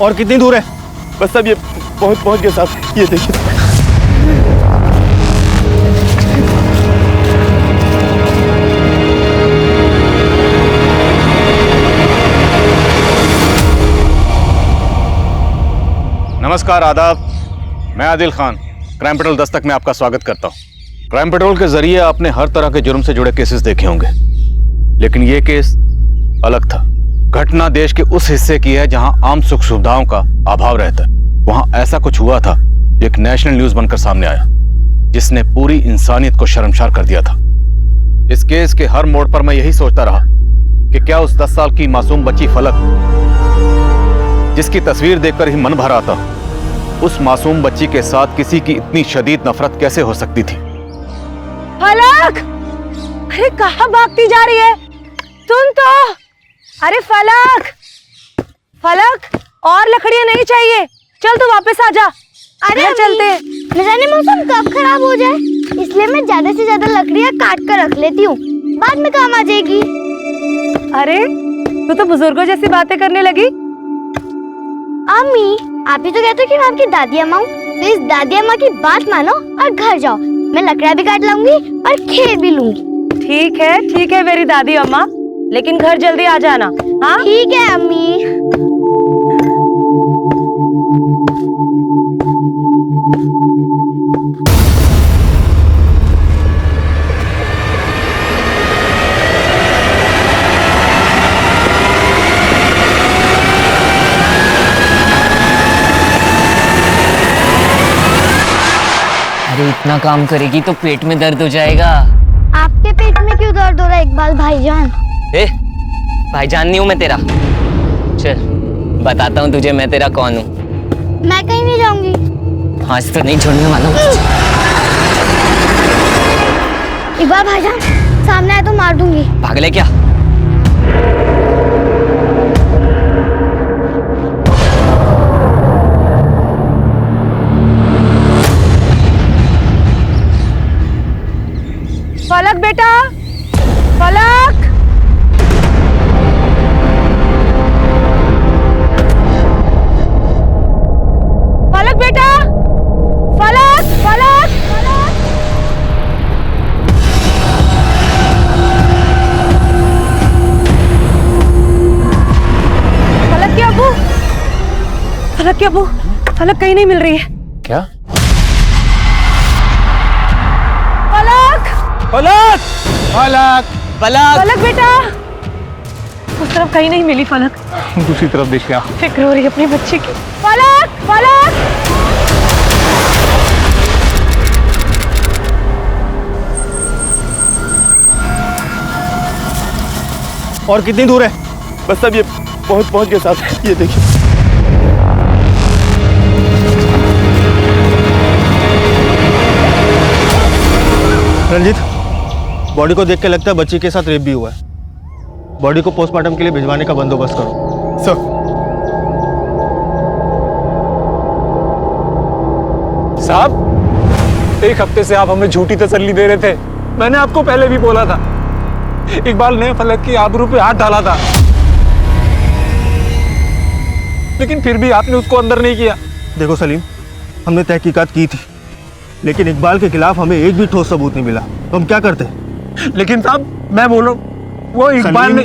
और कितनी दूर है? बस अब ये पहुंच गए साहब, ये देखिए। नमस्कार, आदाब। मैं आदिल खान, क्राइम पेट्रोल दस्तक में आपका स्वागत करता हूँ। क्राइम पेट्रोल के जरिए आपने हर तरह के जुर्म से जुड़े केसेस देखे होंगे, लेकिन ये केस अलग था। घटना देश के उस हिस्से की है जहां आम सुख सुविधाओं का अभाव रहता है। वहां ऐसा कुछ हुआ था, एक नेशनल न्यूज बनकर सामने आया, जिसने पूरी इंसानियत को शर्मसार कर दिया था। इस केस के हर मोड़ पर मैं यही सोचता रहा कि क्या उस 10 साल की मासूम बच्ची फलक, जिसकी तस्वीर देखकर ही मन भर आता, उस मासूम बच्ची के साथ किसी की इतनी शदीद नफरत कैसे हो सकती थी। फलक, अरे कहाँ भागती जा रही है? सुन तो, अरे फलक, फलक, और लकड़ियाँ नहीं चाहिए, चल तू वापस आ जा। अरे चलते हैं। न जाने मौसम कब खराब हो जाए, इसलिए मैं ज्यादा से ज्यादा लकड़ियाँ काट कर रख लेती हूँ, बाद में काम आ जाएगी। अरे तू तो बुजुर्गों जैसी बातें करने लगी। अम्मी, आप ही तो कहते हो कि मैं आपकी दादी अम्मा हूँ, तो इस दादी अम्मा की बात मानो और घर जाओ। मैं लकड़ियाँ भी काट लाऊंगी और खेत भी लूंगी। ठीक है मेरी दादी अम्मा, लेकिन घर जल्दी आ जाना। हाँ ठीक है अम्मी। इतना काम करेगी तो पेट में दर्द हो जाएगा। आपके पेट में क्यों दर्द हो रहा है इकबाल भाईजान? भाईजान नहीं हूँ मैं तेरा। चल बताता हूँ तुझे मैं तेरा कौन हूँ। मैं कहीं नहीं जाऊंगी। आज तो नहीं छोड़ने वाला हूँ। इकबाल भाईजान सामने आए तो मार दूंगी। पागल है क्या? फलक बेटा, फलक, फलक बेटा, फलक, फलक, फलक। फलक के अब्बू, फलक के अब्बू, फलक कहीं नहीं मिल रही है। क्या? फलक, फलक, फलक, फलक, फलक बेटा, उस तरफ कहीं नहीं मिली फलक। दूसरी तरफ देखिए। फिक्र हो रही है अपने बच्चे की। फलक, फलक, और कितनी दूर है? बस अब ये पहुंच गए साहब, ये देखिए। रंजीत, बॉडी को देख के लगता है बच्ची के साथ रेप भी हुआ है। बॉडी को पोस्टमार्टम के लिए भिजवाने का बंदोबस्त करो। सर। साहब, एक हफ्ते से आप हमें झूठी तसल्ली दे रहे थे। मैंने आपको पहले भी बोला था, इकबाल ने फलक की आबरू पे हाथ डाला था, लेकिन फिर भी आपने उसको अंदर नहीं किया। देखो सलीम, हमने तहकीकात की थी, लेकिन इकबाल के खिलाफ हमें एक भी ठोस सबूत नहीं मिला, तो हम क्या करते? लेकिन साहब मैं बोलूं, वो इकबाल ने।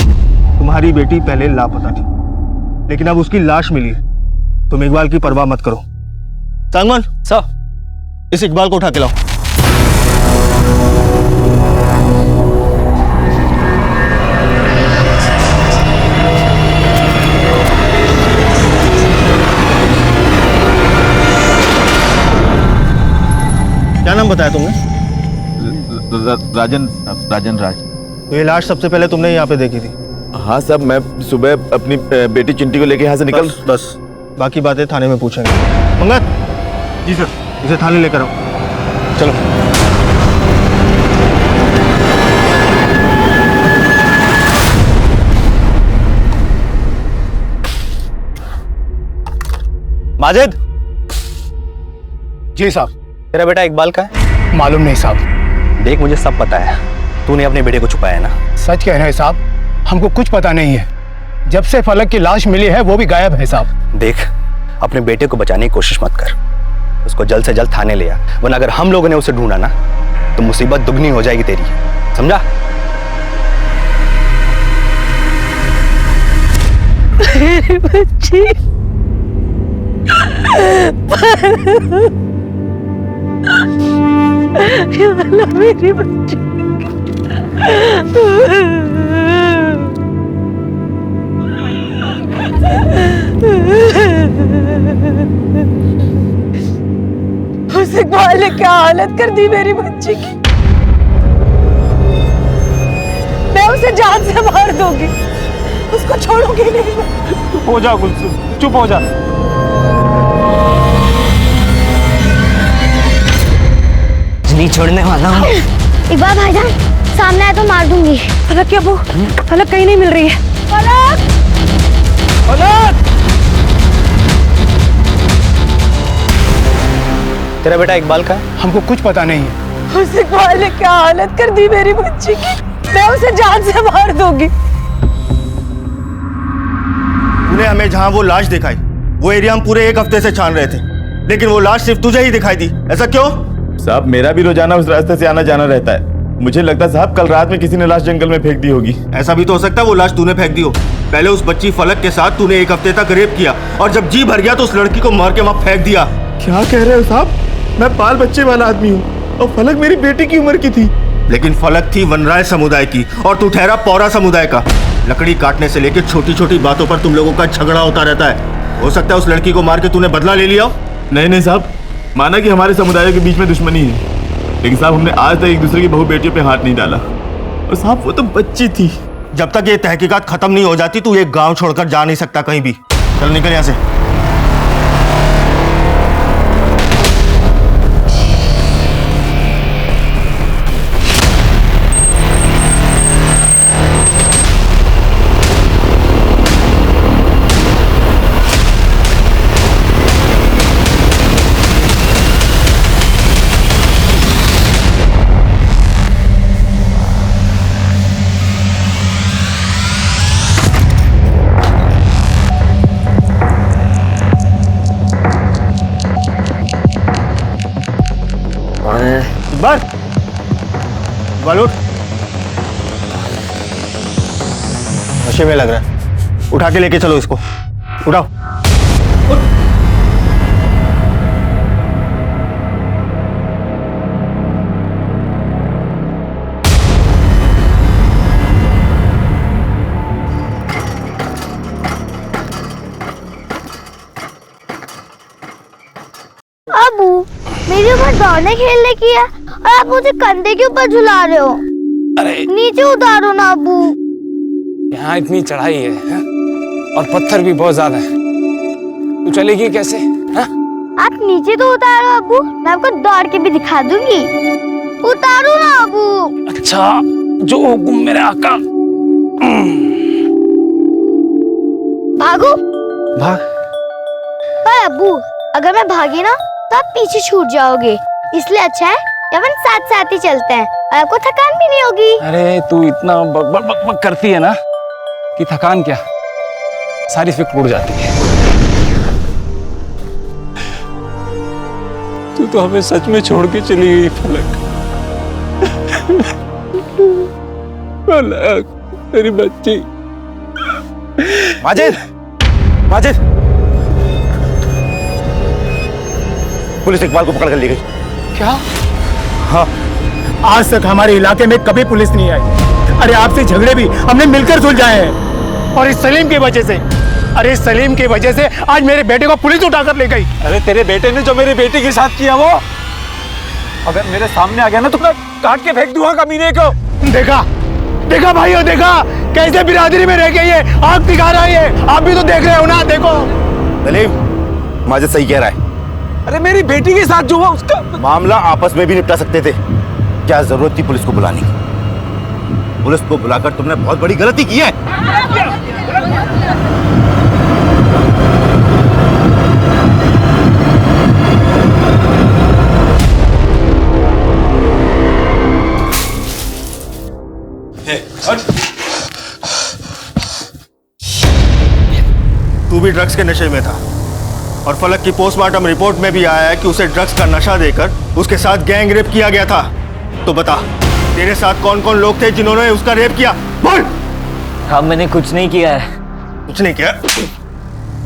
तुम्हारी बेटी पहले लापता थी, लेकिन अब उसकी लाश मिली है। तुम इकबाल की परवाह मत करो। सांगवान सर, इस इकबाल को उठा के लाओ। क्या नाम बताया तुमने? राजन राज। तो ये लाश सबसे पहले तुमने यहाँ पे देखी थी? हाँ साहब, मैं सुबह अपनी बेटी चिंटी को लेके यहाँ से निकल। बस बाकी बातें थाने में पूछेंगे। मंगत जी सर, इसे थाने लेकर आओ। चलो। माजिद। जी साहब। तेरा बेटा इकबाल का है? मालूम नहीं साहब। देख, मुझे सब पता है, तूने अपने बेटे को छुपाया ना। सच कह रहे हैं साहब, हमको कुछ पता नहीं है। जब से फलक की लाश मिली है वो भी गायब है साहब। देख, अपने बेटे को बचाने की कोशिश मत कर। उसको जल्द से जल्द थाने ले आ, वरना अगर हम लोगों ने उसे ढूंढा ना तो मुसीबत दुगनी हो जाएगी तेरी, समझा? मेरी बच्ची ये वाला मेरी बच्ची उस इकबाल ने क्या हालत कर दी मेरी बच्ची की। मैं उसे जान से मार दूंगी, उसको छोड़ूंगी नहीं। चुप हो जा गुलसुम, चुप हो जा। नहीं छोड़ने वाला हूँ। इकबाल भाईजान सामने आए तो मार दूंगी। फलक क्या वो? फलक कहीं नहीं मिल रही है। फलक! फलक! तेरा बेटा इकबाल का है? हमको कुछ पता नहीं है। उस इकबाल ने क्या हालत कर दी मेरी बच्ची की। मैं उसे जान से मार दूंगी। तूने हमें जहां वो लाश दिखाई, वो एरिया हम पूरे 1 हफ्ते से छान रहे थे, लेकिन वो लाश सिर्फ तुझे ही दिखाई दी। ऐसा क्यों? साहब मेरा भी रोजाना उस रास्ते से आना जाना रहता है। मुझे लगता है साहब कल रात में किसी ने लाश जंगल में फेंक दी होगी। ऐसा भी तो हो सकता है वो लाश तूने फेंक दी हो। पहले उस बच्ची फलक के साथ तूने 1 हफ्ते तक रेप किया, और जब जी भर गया तो उस लड़की को मार के वहां फेंक दिया। क्या कह रहे हो साहब? मैं बाल बच्चे वाला आदमी हूँ और फलक मेरी बेटी की उम्र की थी। लेकिन फलक थी वनराय समुदाय की और तू ठहरा पौरा समुदाय का। लकड़ी काटने से लेकर छोटी छोटी बातों पर तुम लोगों का झगड़ा होता रहता है। हो सकता है उस लड़की को मार के तूने बदला ले लिया हो। नहीं साहब, माना कि हमारे समुदायों के बीच में दुश्मनी है, लेकिन साहब हमने आज तक एक दूसरे की बहू बेटियों पे हाथ नहीं डाला। और साहब वो तो बच्ची थी। जब तक ये तहकीकात खत्म नहीं हो जाती तू ये गांव छोड़कर जा नहीं सकता कहीं भी। चल निकल यहाँ से। इकबाल उठ, नशे में लग रहा है। उठा के लेके चलो इसको, उठाओ। अबू मेरी उम्र दौड़ने खेलने की है और आप मुझे कंधे के ऊपर झुला रहे हो। अरे नीचे उतारो ना अबू। यहाँ इतनी चढ़ाई है और पत्थर भी बहुत ज्यादा है, तू चलेगी कैसे? हाँ? आप नीचे तो उतारो अबू, मैं आपको दौड़ के भी दिखा दूंगी। उतारो ना अबू। अच्छा, जो हुक्म मेरे आका। भागो। भाग। पर अबू अगर मैं भागी ना तो आप पीछे छूट जाओगे, इसलिए अच्छा है कि अपन साथ साथ ही चलते हैं और आपको थकान भी नहीं होगी। अरे तू इतना बक बक बक बक करती है ना कि थकान क्या, सारी फिक्र उड़ जाती है। तू तो हमें सच में छोड़ के चली गई फलक। फलक तेरी बच्ची। माजिद, माजिद, पुलिस इकबाल को पकड़ कर ले गई। क्या? हाँ, आज तक हमारे इलाके में कभी पुलिस नहीं आई। अरे आपसे झगड़े भी हमने मिलकर सुलझाए हैं, और इस सलीम की वजह से, अरे इस सलीम की वजह से आज मेरे बेटे को पुलिस उठाकर ले गई। अरे तेरे बेटे ने जो मेरी बेटी के साथ किया वो अगर मेरे सामने आ गया ना तो मैं काट के फेंक दूंगा कमीने को। देखा देखा भाइयों, देखा कैसे बिरादरी में रह गई है, आग दिखा रहा है। आप भी तो देख रहे हो ना, देखो। सलीम, माजिद सही कह रहा है। अरे मेरी बेटी के साथ जो हुआ उसका मामला आपस में भी निपटा सकते थे, क्या जरूरत थी पुलिस को बुलाने की? पुलिस को बुलाकर तुमने बहुत बड़ी गलती की है। तू भी ड्रग्स के नशे में था, और फलक की पोस्टमार्टम रिपोर्ट में भी आया है कि उसे ड्रग्स का नशा देकर उसके साथ गैंग रेप किया गया था। तो बता, तेरे साथ कौन कौन लोग थे जिन्होंने उसका रेप किया? बोल। हाँ, मैंने कुछ नहीं किया है। कुछ नहीं किया?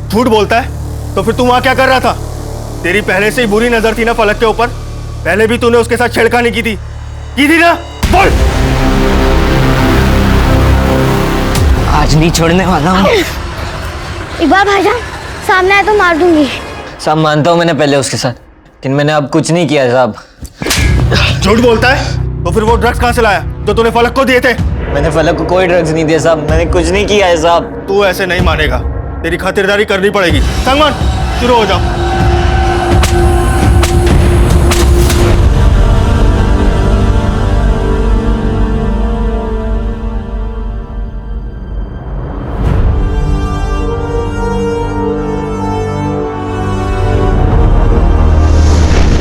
झूठ बोलता है? तो फिर तू वहां क्या कर रहा था? तेरी पहले से ही बुरी नजर थी ना फलक के ऊपर। पहले भी तूने उसके साथ छेड़खानी की थी ना? बोल। आज नहीं छोड़ने वाला हूँ। इकबाल भाईजान, सामने आए तो मार दूंगी। साहब, मानता हूँ मैंने पहले उसके साथ, लेकिन मैंने अब कुछ नहीं किया साहब। झूठ बोलता है? तो फिर वो ड्रग्स कहाँ से लाया जो तूने फलक को दिए थे? मैंने फलक को कोई ड्रग्स नहीं दिया साहब, मैंने कुछ नहीं किया है साहब। तू ऐसे नहीं मानेगा, तेरी खातिरदारी करनी पड़ेगी। सलमान, शुरू हो जाओ।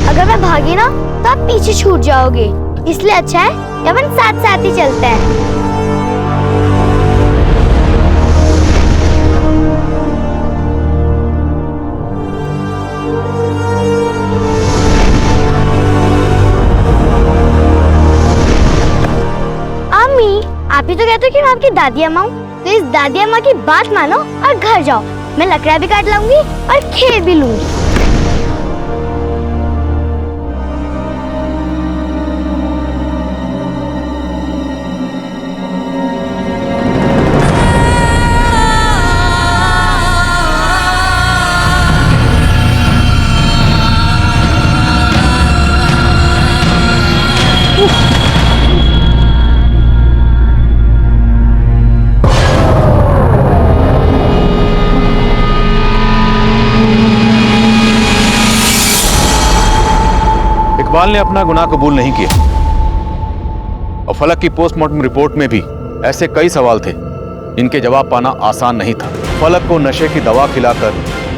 अगर मैं भागी ना तो आप पीछे छूट जाओगे, इसलिए अच्छा है कि अपन साथ साथ ही चलते हैं। अम्मी, आप ही तो कहते हो कि मैं आपकी दादी अम्मा हूँ, तो इस दादी अम्मा की बात मानो और घर जाओ। मैं लकड़ा भी काट लाऊंगी और खेल भी लूंगी। इकबाल ने अपना गुनाह कबूल नहीं किया और फलक की पोस्टमार्टम रिपोर्ट में भी ऐसे कई सवाल थे इनके जवाब पाना आसान नहीं था। फलक को नशे की दवा खिलाकर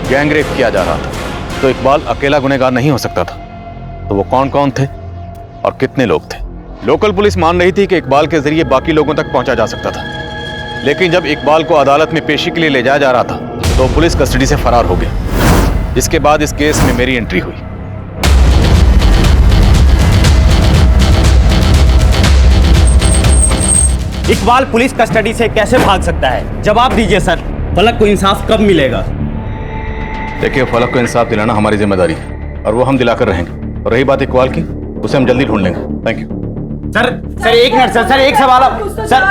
गैंग रेप किया जा रहा था, तो इकबाल अकेला गुनहगार नहीं हो सकता था। तो वो कौन कौन थे और कितने लोग थे? लोकल पुलिस मान रही थी कि इकबाल के जरिए बाकी लोगों तक पहुंचा जा सकता था, लेकिन जब इकबाल को अदालत में पेशी के लिए ले जाया जा रहा था तो पुलिस कस्टडी से फरार हो गया। इसके बाद इस केस में मेरी एंट्री हुई। इकबाल पुलिस कस्टडी से कैसे भाग सकता है? जवाब दीजिए सर। फलक को इंसाफ कब मिलेगा? देखिए, फलक को इंसाफ दिलाना हमारी जिम्मेदारी है और वो हम दिलाकर रहेंगे। और रही बात इकबाल की, उसे हम जल्दी ढूंढ लेंगे। थैंक यू सर एक मिनट सर, एक सवाल सर।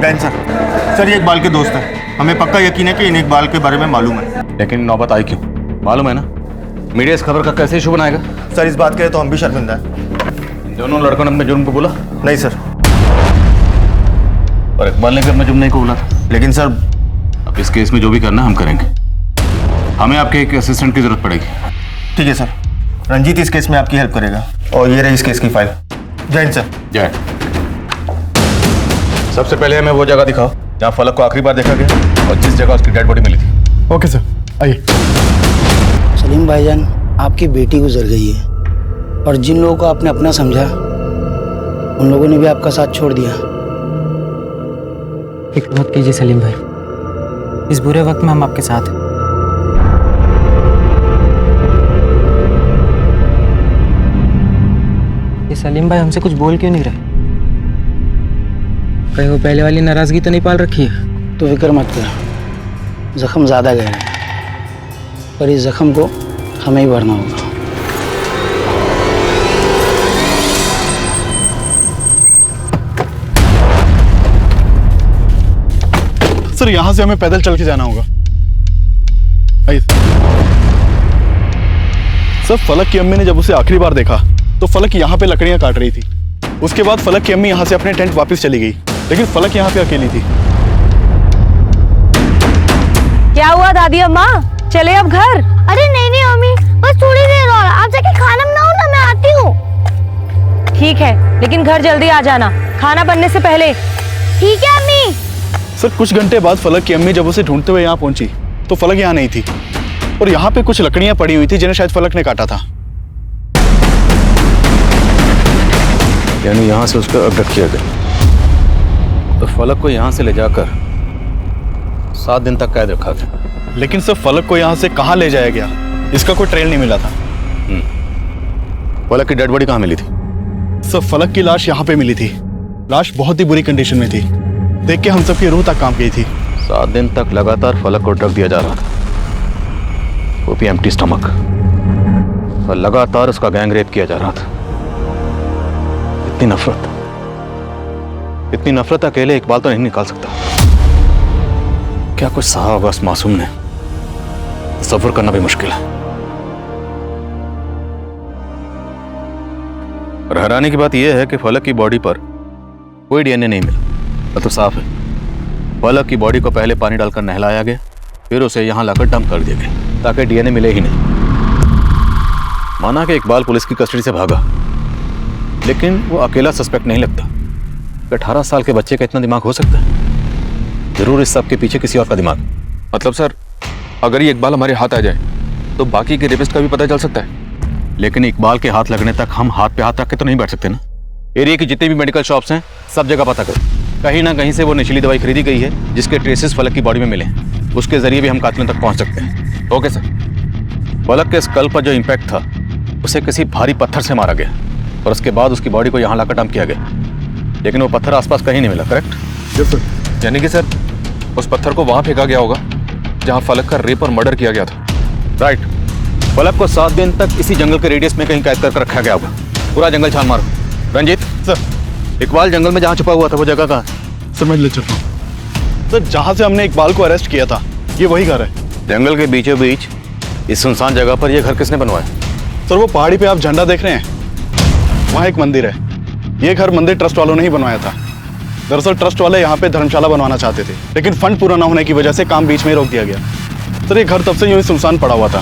डैन सर, ये इकबाल के दोस्त हैं। हमें पक्का यकीन है कि इन्हें इकबाल के बारे में मालूम है। लेकिन नौबत आई क्यों? मालूम है ना, मीडिया इस खबर का कैसे इशू बनाएगा? सर, इस बात के लिए तो हम भी शर्मिंदा हैं। दोनों लड़कों ने अपने जुर्म को बोला? नहीं सर। और इकबाल ने भी अपने जुर्म नहीं को बोला? लेकिन सर, अब इस केस में जो भी करना हम करेंगे। हमें आपके एक असिस्टेंट की जरूरत पड़ेगी। ठीक है सर, रंजीत इस केस में आपकी हेल्प करेगा। और ये रही इस केस की फाइल। जय हिंद सर। जय। सबसे पहले हमें वो जगह दिखाओ जहाँ फलक को आखिरी बार देखा गया और जिस जगह उसकी डेड बॉडी मिली थी। ओके सर, आइए। सलीम भाईजान, आपकी बेटी गुजर गई है और जिन लोगों को आपने अपना समझा उन लोगों ने भी आपका साथ छोड़ दिया। फिक्र मत कीजिए सलीम भाई, इस बुरे वक्त में हम आपके साथ हैं। ये सलीम भाई हमसे कुछ बोल क्यों नहीं रहे? कहीं वो पहले वाली नाराजगी तो नहीं पाल रखी है? तो फिक्र मत कर, जख्म ज्यादा गहरा है पर इस जख्म को हमें ही भरना होगा। सर, यहां से हमें पैदल चल के जाना होगा। आइए सर। फलक की अम्मी ने जब उसे आखिरी बार देखा तो फलक यहाँ पे लकड़ियां काट रही थी। उसके बाद फलक की अम्मी यहाँ से अपने टेंट वापस चली गई, लेकिन फलक यहाँ पे अकेली थी। क्या हुआ दादी अम्मा, चले अब घर? अरे नहीं अम्मी, बस थोड़ी देर और, आप जाके खाना बनाओ ना, मैं आती हूँ। ठीक है, लेकिन घर जल्दी आ जाना, खाना बनने से पहले। ठीक है अम्मी। सर, कुछ घंटे बाद फलक की अम्मी जब उसे ढूंढते हुए यहाँ पहुंची तो फलक यहाँ नहीं थी और यहाँ पे कुछ लकड़ियां पड़ी हुई थी जिन्हें शायद फलक ने काटा था। यानी यहाँ से उसका अब्डक्ट किया गया। तो फलक को यहाँ से ले जाकर 7 दिन तक कैद रखा गया। लेकिन सर फलक को यहाँ से कहाँ ले जाया गया? इसका कोई ट्रेल नहीं मिला था। फलक की डेड बॉडी कहाँ मिली थी? सर फलक की लाश यहाँ पे मिली थी। लाश बहुत ही बुरी कंडीशन में थी, देख के हम सबकी रूह तक कांप गई थी। 7 दिन तक लगातार फलक को ड्रग दिया जा रहा था, वो भी एम्प्टी स्टमक, और लगातार उसका गैंग रेप किया जा रहा था। इतनी नफरत अकेले इकबाल तो नहीं निकाल सकता। क्या कुछ सहा होगा उस मासूम ने, तसव्वुर करना भी मुश्किल है। और हैरानी की बात यह है कि फलक की बॉडी पर कोई डीएनए नहीं मिला। तो साफ है, फलक की बॉडी को पहले पानी डालकर नहलाया गया, फिर उसे यहां लाकर डंप कर दिया गया ताकि डीएनए मिले ही नहीं। माना कि इकबाल पुलिस की कस्टडी से भागा, लेकिन वो अकेला सस्पेक्ट नहीं लगता। 18 साल के बच्चे का इतना दिमाग हो सकता है? जरूर इस सब के पीछे किसी और का दिमाग। मतलब सर, अगर ये इकबाल हमारे हाथ आ जाए तो बाकी के रेपिस्ट का भी पता चल सकता है। लेकिन इकबाल के हाथ लगने तक हम हाथ पे हाथ रख के तो नहीं बैठ सकते ना। एरिया की जितनी भी मेडिकल शॉप्स हैं, सब जगह पता करो, कहीं ना कहीं से वो नशीली दवाई खरीदी गई है जिसके ट्रेसेस फलक की बॉडी में मिले। उसके जरिए भी हम कातिलों तक पहुंच सकते हैं। Okay sir. फलक के स्कल पर जो इम्पैक्ट था, उसे किसी भारी पत्थर से मारा गया और उसके बाद उसकी बॉडी को यहाँ लाकर डंप किया गया, लेकिन वो पत्थर आसपास कहीं नहीं मिला। करेक्ट? Yes sir. यानी कि सर उस पत्थर को वहां फेंका गया होगा जहां फलक का रेप और मर्डर किया गया था। राइट। फलक को 7 दिन तक इसी जंगल के रेडियस में कहीं कैद कर रखा गया होगा। पूरा जंगल छान मारो। रंजीत सर, इकबाल जंगल में जहां छुपा हुआ था वो जगह कहाँ? समझ ले चलता हूँ सर, जहाँ से हमने इकबाल को अरेस्ट किया था ये वही घर है। जंगल के बीचों बीच इस सुनसान जगह पर यह घर किसने बनवाया? सर वो पहाड़ी पे आप झंडा देख रहे हैं, वहाँ एक मंदिर है। ये घर मंदिर ट्रस्ट वालों ने ही बनवाया था। दरअसल ट्रस्ट वाले यहाँ पे धर्मशाला बनवाना चाहते थे, लेकिन फंड पूरा ना होने की वजह से काम बीच में ही रोक दिया गया। सर ये घर तब से यूं ही सुनसान पड़ा हुआ था।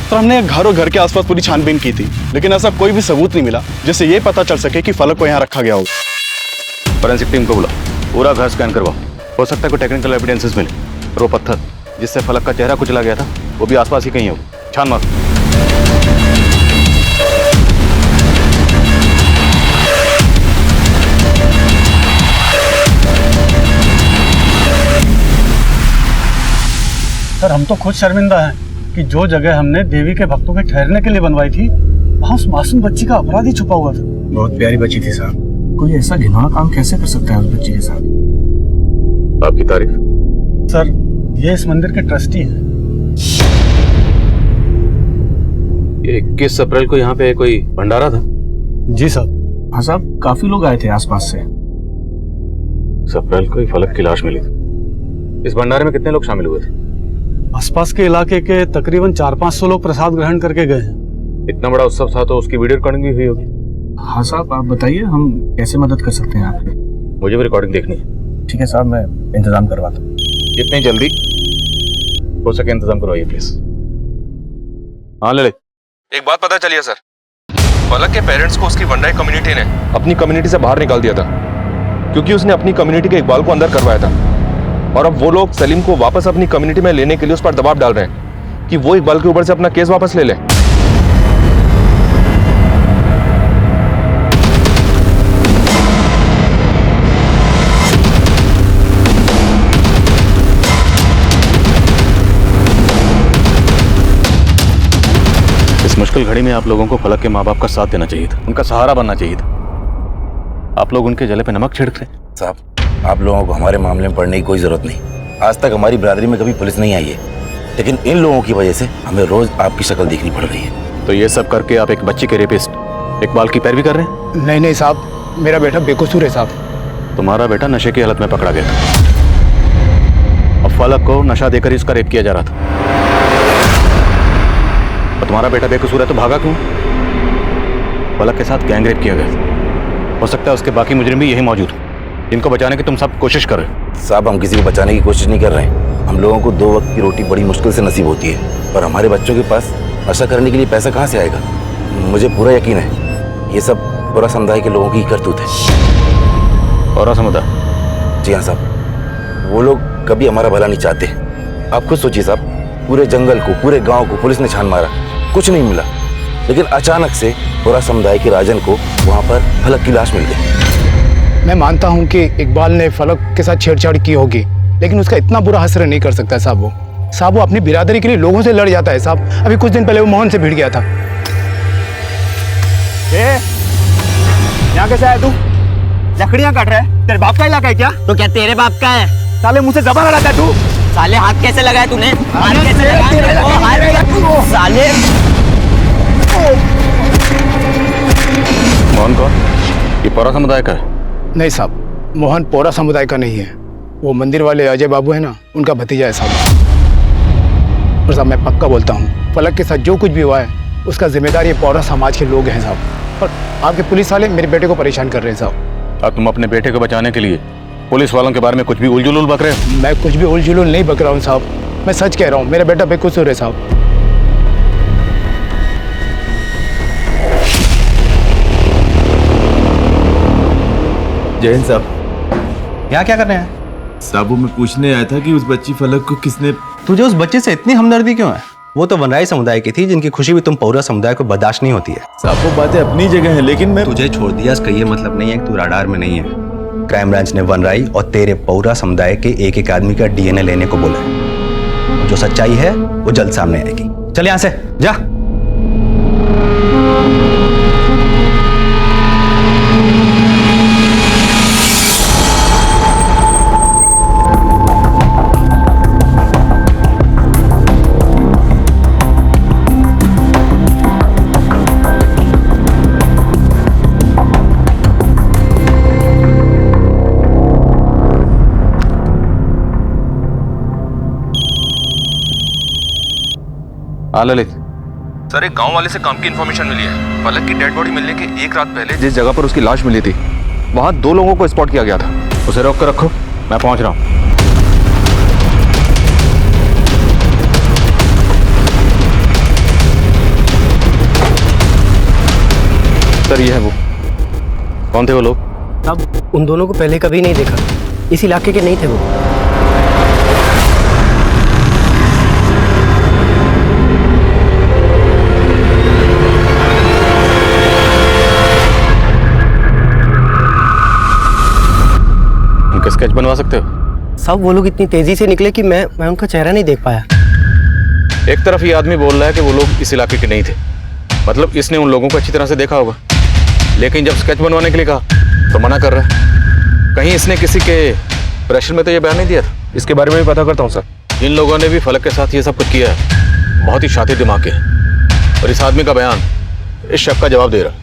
सर हमने घर और घर के आसपास पूरी छानबीन की थी, लेकिन ऐसा कोई भी सबूत नहीं मिला जिससे ये पता चल सके कि फलक को यहाँ रखा गया होगा। फॉरेंसिक टीम को बुला, पूरा घर स्कैन करवाओ। हो सकता है कोई टेक्निकल एविडेंसेस मिले। और वो पत्थर जिससे फलक का चेहरा कुचला गया था, वो भी आसपास ही कहीं होगा। छान मारो। सर हम तो खुद शर्मिंदा हैं कि जो जगह हमने देवी के भक्तों के ठहरने के लिए बनवाई थी, वहाँ उस मासूम बच्ची का अपराधी छुपा हुआ था। बहुत प्यारी बच्ची थी साहब, कोई ऐसा घिनौना काम कैसे कर सकता है उस बच्ची के साथ? आपकी तारीफ। सर ये इस मंदिर के ट्रस्टी हैं। 21 अप्रैल को यहाँ पे कोई भंडारा था? जी साहब। हाँ साहब, काफी लोग आए थे आसपास से। 21 अप्रैल को ही फलक की लाश मिली थी। इस भंडारे में कितने लोग शामिल हुए थे? आसपास के इलाके के तकरीबन 400-500 लोग प्रसाद ग्रहण करके गए हैं। इतना बड़ा उत्सव था तो उसकी वीडियो रिकॉर्डिंग भी हुई होगी। हाँ साहब, आप बताइए हम कैसे मदद कर सकते हैं आपकी? मुझे भी रिकॉर्डिंग देखनी है। ठीक है साहब, मैं इंतजाम करवाता हूँ। जितनी जल्दी हो सके इंतजाम करवाइए प्लीज। हाँ ललित, एक बात पता चली है सर, फलक के पेरेंट्स को उसकी वंडाई कम्युनिटी ने अपनी कम्युनिटी से बाहर निकाल दिया था, क्योंकि उसने अपनी कम्युनिटी के इकबाल को अंदर करवाया था। और अब वो लोग सलीम को वापस अपनी कम्युनिटी में लेने के लिए उस पर दबाव डाल रहे हैं कि वो इकबाल के ऊपर से अपना केस वापस ले ले। इस मुश्किल घड़ी में आप लोगों को फलक के माँ बाप का साथ देना चाहिए था, उनका सहारा बनना चाहिए था। आप लोग उनके जले पे नमक छिड़क रहे हैं। साहब, आप लोगों को हमारे मामले में पढ़ने की कोई जरूरत नहीं। आज तक हमारी बिरादरी में कभी पुलिस नहीं आई है, लेकिन इन लोगों की वजह से हमें रोज आपकी शक्ल देखनी पड़ रही है। तो ये सब करके आप एक बच्ची के रेपिस्ट इकबाल की पैरवी कर रहे हैं? नहीं नहीं साहब, मेरा बेटा बेकसूर है साहब। तुम्हारा बेटा नशे की हालत में पकड़ा गया था और फलक को नशा देकर ही उसका रेप किया जा रहा था। और तुम्हारा बेटा बेकसूर है तो भागा क्यों? फलक के साथ गैंग रेप किया गया। हो सकता है उसके बाकी मुजरिम भी यही मौजूद हो, जिनको बचाने की तुम सब कोशिश कर रहे हो। साहब, हम किसी को बचाने की कोशिश नहीं कर रहे हैं। हम लोगों को 2 वक्त की रोटी बड़ी मुश्किल से नसीब होती है, और हमारे बच्चों के पास नशा करने के लिए पैसा कहाँ से आएगा? मुझे पूरा यकीन है ये सब पूरा समुदाय के लोगों की करतूत है। पूरा समुदाय? जी हाँ साहब, वो लोग कभी हमारा भला नहीं चाहते। आप खुद सोचिए साहब, पूरे जंगल को, पूरे गाँव को पुलिस ने छान मारा, कुछ नहीं मिला, लेकिन अचानक से पूरा समुदाय के राजन को वहाँ पर फलक की लाश मिल गई। मैं मानता हूँ कि इकबाल ने फलक के साथ छेड़छाड़ की होगी, लेकिन उसका इतना बुरा असर नहीं कर सकता साहब। वो अपनी बिरादरी के लिए लोगों से लड़ जाता है साहब। अभी कुछ दिन पहले वो मोहन से भिड़ गया था। यहाँ कैसे आया तू? लकड़ियाँ काट रहा है? तेरे बाप का इलाका है क्या? तो क्या तेरे बाप का है? साले मुझसे जबान लड़ाता है तू। साले हाथ कैसे लगाया तूने? हाथ कैसे लगाया? साले मोहन कौन? ये पौरा समुदाय का है? नहीं साहब, मोहन पौरा समुदाय का नहीं है। वो मंदिर वाले अजय बाबू है ना, उनका भतीजा है साहब। और साहब मैं पक्का बोलता हूँ, फलक के साथ जो कुछ भी हुआ है उसका जिम्मेदार ये पौरा समाज के लोग हैं साहब। और आपके पुलिस वाले मेरे बेटे को परेशान कर रहे हैं साहब। अब तुम अपने बेटे को बचाने के लिए पुलिस वालों के बारे में कुछ भी उलझुल बक रहे हो? मैं कुछ भी उलझुल नहीं बक रहा हूँ साहब, मैं सच कह रहा हूँ। मेरा बेटा बेकसूर है साहब। जय हिंद साहब। यहाँ क्या कर रहे हैं? साहब वो मैं पूछने आया था कि उस बच्ची फलक को किसने... तुझे उस बच्चे से इतनी हमदर्दी क्यों है? वो तो वनराई समुदाय की थी, जिनकी खुशी भी तुम पौरा समुदाय को बर्दाश्त नहीं होती है। साहब वो बातें अपनी जगह है, लेकिन मैं... तुझे छोड़ दिया इसका ये मतलब नहीं है कि तू राडार में नहीं है। क्राइम ब्रांच ने वनराई और तेरे पौरा समुदाय के एक आदमी का डीएनए लेने को बोला है। जो सच्चाई है वो जल्द सामने आएगी। चल यहाँ से जा। ललित सर, एक गांव वाले से काम की इन्फॉर्मेशन मिली है। फलक की डेड बॉडी मिलने के एक रात पहले जिस जगह पर उसकी लाश मिली थी, वहां 2 लोगों को स्पॉट किया गया था। उसे रोक कर रखो, मैं पहुंच रहा हूं। सर ये है वो। कौन थे वो लोग? अब उन दोनों को पहले कभी नहीं देखा, इस इलाके के नहीं थे वो। स्केच बनवा सकते हो? सब वो लोग इतनी तेजी से निकले कि मैं उनका चेहरा नहीं देख पाया। एक तरफ ये आदमी बोल रहा है कि वो लोग इस इलाके के नहीं थे, मतलब इसने उन लोगों को अच्छी तरह से देखा होगा, लेकिन जब स्केच बनवाने के लिए कहा तो मना कर रहा है। कहीं इसने किसी के प्रेशर में तो ये बयान नहीं दिया था? इसके बारे में भी पता करता हूँ सर। जिन लोगों ने भी फलक के साथ ये सब कुछ किया है बहुत ही शातिर दिमाग के हैं, और इस आदमी का बयान इस शक का जवाब दे रहा।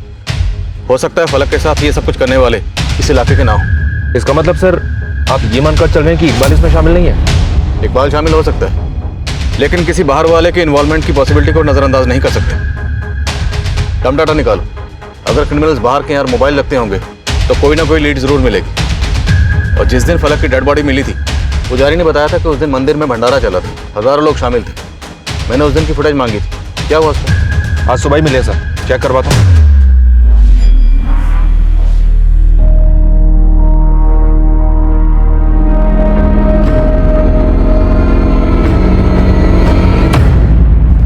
हो सकता है फलक के साथ ये सब कुछ करने वाले इस इलाके के ना हो। इसका मतलब सर आप ये मानकर चल रहे हैं कि इकबाल इसमें शामिल नहीं है? इकबाल शामिल हो सकता है, लेकिन किसी बाहर वाले के इन्वॉल्वमेंट की पॉसिबिलिटी को नजरअंदाज नहीं कर सकते। दम डाटा निकालो। अगर क्रिमिनल्स बाहर के यहाँ मोबाइल रखते होंगे तो कोई ना कोई लीड जरूर मिलेगी। और जिस दिन फलक की डेड बॉडी मिली थी, पुजारी ने बताया था कि उस दिन मंदिर में भंडारा चला था, हजारों लोग शामिल थे। मैंने उस दिन की फुटेज मांगी थी। क्या हुआ उसको? आज सुबह ही मिले सर, चेक करवाता हूँ।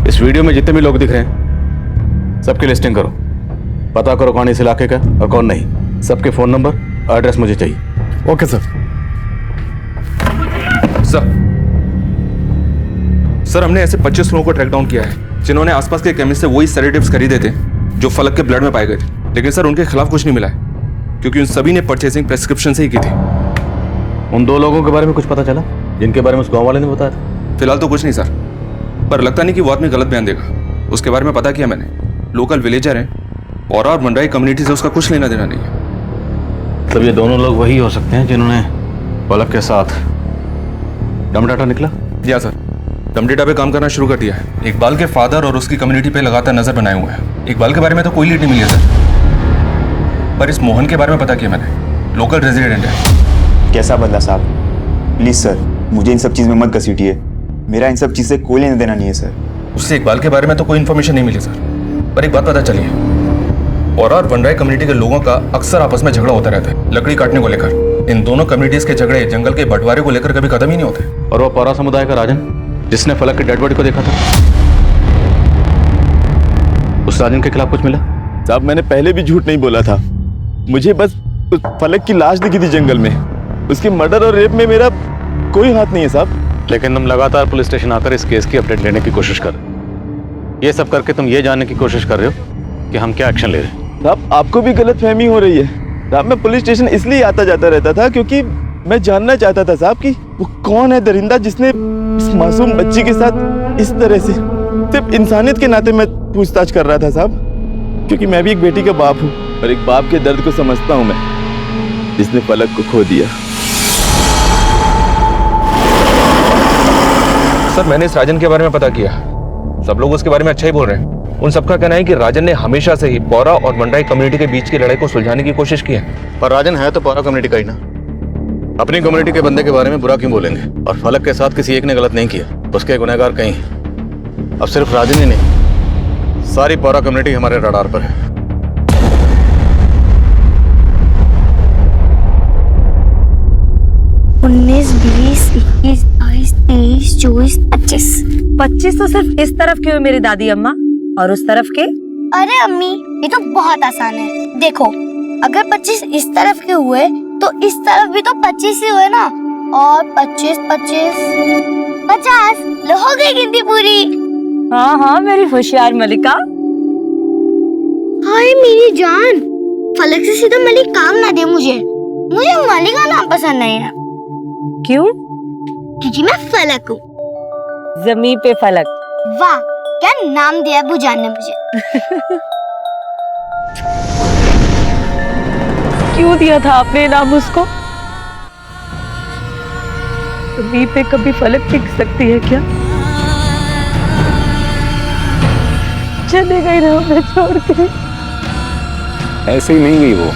इस वीडियो में जितने भी लोग दिख रहे हैं सबकी लिस्टिंग करो। पता करो कौन इस इलाके का और कौन नहीं। सबके फोन नंबर, एड्रेस मुझे चाहिए। Okay sir. सर हमने ऐसे 25 लोगों को ट्रैक डाउन किया है जिन्होंने आसपास के केमिस्ट से वही सेडेटिव्स खरीदे थे जो फलक के ब्लड में पाए गए थे, लेकिन सर उनके खिलाफ कुछ नहीं मिला है क्योंकि उन सभी ने परचेसिंग प्रेस्क्रिप्शन से ही की थी। उन 2 लोगों के बारे में कुछ पता चला जिनके बारे में उस गाँव वाले ने बताया था? फिलहाल तो कुछ नहीं सर, पर लगता नहीं कि वो आदमी गलत बयान देगा। उसके बारे में पता किया मैंने, लोकल विलेजर हैं और मनराई कम्युनिटी से उसका कुछ लेना देना नहीं है। तब ये दोनों लोग वही हो सकते हैं जिन्होंने फलक के साथ... दम डाटा निकला? या सर, दम डेटा पे काम करना शुरू कर दिया है। इकबाल के फादर और उसकी कम्युनिटी पे लगातार नजर बनाए हुए हैं। इकबाल के बारे में तो कोई लीड नहीं मिली है सर, पर इस मोहन के बारे में पता किया मैंने, लोकल रेजिडेंट है। कैसा बदला साहब? प्लीज सर, मुझे इन सब चीज में मत घसीटिए। मेरा इन सब चीज से कोई लेना देना नहीं है सर। उससे इकबाल के बारे में तो कोई इन्फॉर्मेशन नहीं मिली सर, पर एक बात पता चली है, और वनराई कम्युनिटी के लोगों का अक्सर आपस में झगड़ा होता रहता है लकड़ी काटने को लेकर। इन दोनों कम्युनिटीज के झगड़े जंगल के बंटवारे को लेकर कभी खत्म ही नहीं होते। और वो पौरा समुदाय का राजन जिसने फलक की डेड बॉडी को देखा था, उस राजन के खिलाफ कुछ मिला? साहब मैंने पहले भी झूठ नहीं बोला था, मुझे बस उस फलक की लाश दिखी थी जंगल में। उसके मर्डर और रेप में मेरा कोई हाथ नहीं है साहब। लेकिन तुम लगातार पुलिस स्टेशन आकर इस केस की अपडेट लेने की कोशिश कर रहे हो। ये सब करके तुम ये जानने की कोशिश कर रहे हो कि हम क्या एक्शन ले रहे हैं। साहब आपको भी गलत फहमी हो रही है साहब। मैं पुलिस स्टेशन इसलिए आता जाता रहता था क्योंकि मैं जानना चाहता था साहब कि वो कौन है दरिंदा जिसने इस मासूम बच्ची के साथ इस तरह से, सिर्फ इंसानियत के नाते मैं पूछताछ कर रहा था साहब। क्योंकि मैं भी एक बेटी का बाप हूँ और एक बाप के दर्द को समझता हूँ मैं, जिसने फलक को खो दिया। सर मैंने इस राजन के बारे में पता किया, सब लोग उसके बारे में अच्छा ही बोल रहे हैं। उन सबका कहना है कि राजन ने हमेशा से ही पौरा और वनराई कम्युनिटी के बीच की लड़ाई को सुलझाने की कोशिश की है। पर राजन है तो पौरा कम्युनिटी का ही ना। अपनी कम्युनिटी के बंदे के बारे में बुरा क्यों बोलेंगे? और फलक के साथ किसी एक ने गलत नहीं किया, उसके गुनहगार कई हैं। अब सिर्फ राजन ही नहीं, सारी पौरा कम्युनिटी हमारे रडार पर है। 19, 20, 21, 22, 23, 24, 25। 25 तो सिर्फ इस तरफ के हुए मेरी दादी अम्मा, और उस तरफ के? अरे अम्मी ये तो बहुत आसान है। देखो अगर 25 इस तरफ के हुए तो इस तरफ भी तो 25 ही हुए ना। और 25, 25, 50। लो हो गई गिनती पूरी। हाँ हाँ मेरी होशियार मलिका। हाय मेरी जान, फलक से सीधा मलिक काम ना दे मुझे मलिका नाम पसंद नहीं है। क्यों? क्योंकि मैं फलक हूँ। जमीन पे फलक। वाह क्या नाम दिया बुजान ने मुझे। क्यों दिया था आपने नाम उसको? जमीन पे कभी फलक टिक सकती है क्या? चले गई ना हमें छोड़ के। ऐसे ही नहीं गई वो,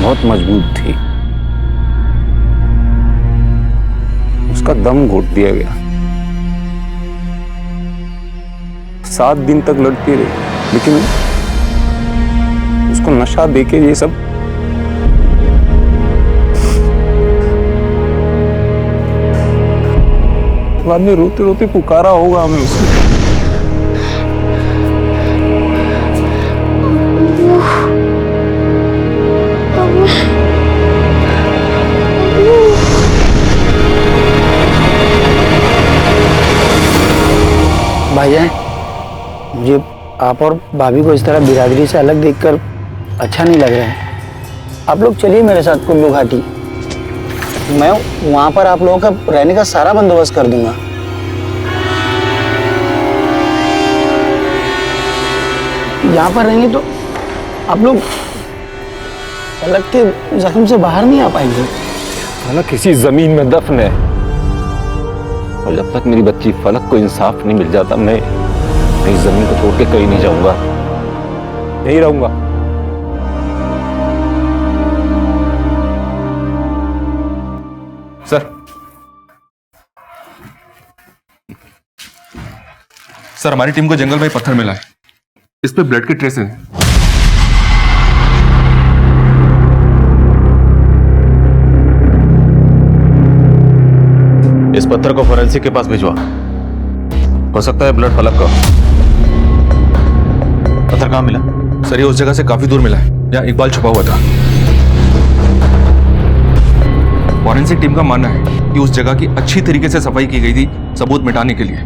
बहुत मजबूत थी। उसका दम घोट दिया गया। 7 दिन तक लड़ती रही, लेकिन उसको नशा देके ये सब बाद में रोते रोते पुकारा होगा हमें उसने। भाईजान मुझे आप और भाभी को इस तरह बिरादरी से अलग देखकर अच्छा नहीं लग रहा है। आप लोग चलिए मेरे साथ कुल्लू घाटी, मैं वहां पर आप लोगों का रहने का सारा बंदोबस्त कर दूंगा। यहाँ पर रहेंगे तो आप लोग फलक के जख्म से बाहर नहीं आ पाएंगे। फलक किसी जमीन में दफन है, और जब तक मेरी बच्ची फलक को इंसाफ नहीं मिल जाता मैं इस जमीन को छोड़ के कहीं नहीं जाऊंगा, यहीं रहूंगा। सर हमारी टीम को जंगल में पत्थर मिला है, इस पे ब्लड के ट्रेस हैं। इस पत्थर को फोरेंसिक के पास भिजवा, हो सकता है ब्लड फलक का। पत्थर कहाँ मिला? सर ये उस जगह से काफी दूर मिला है जहाँ इकबाल छुपा हुआ था। फॉरेंसिक टीम का मानना है कि उस जगह की अच्छी तरीके से सफाई की गई थी सबूत मिटाने के लिए।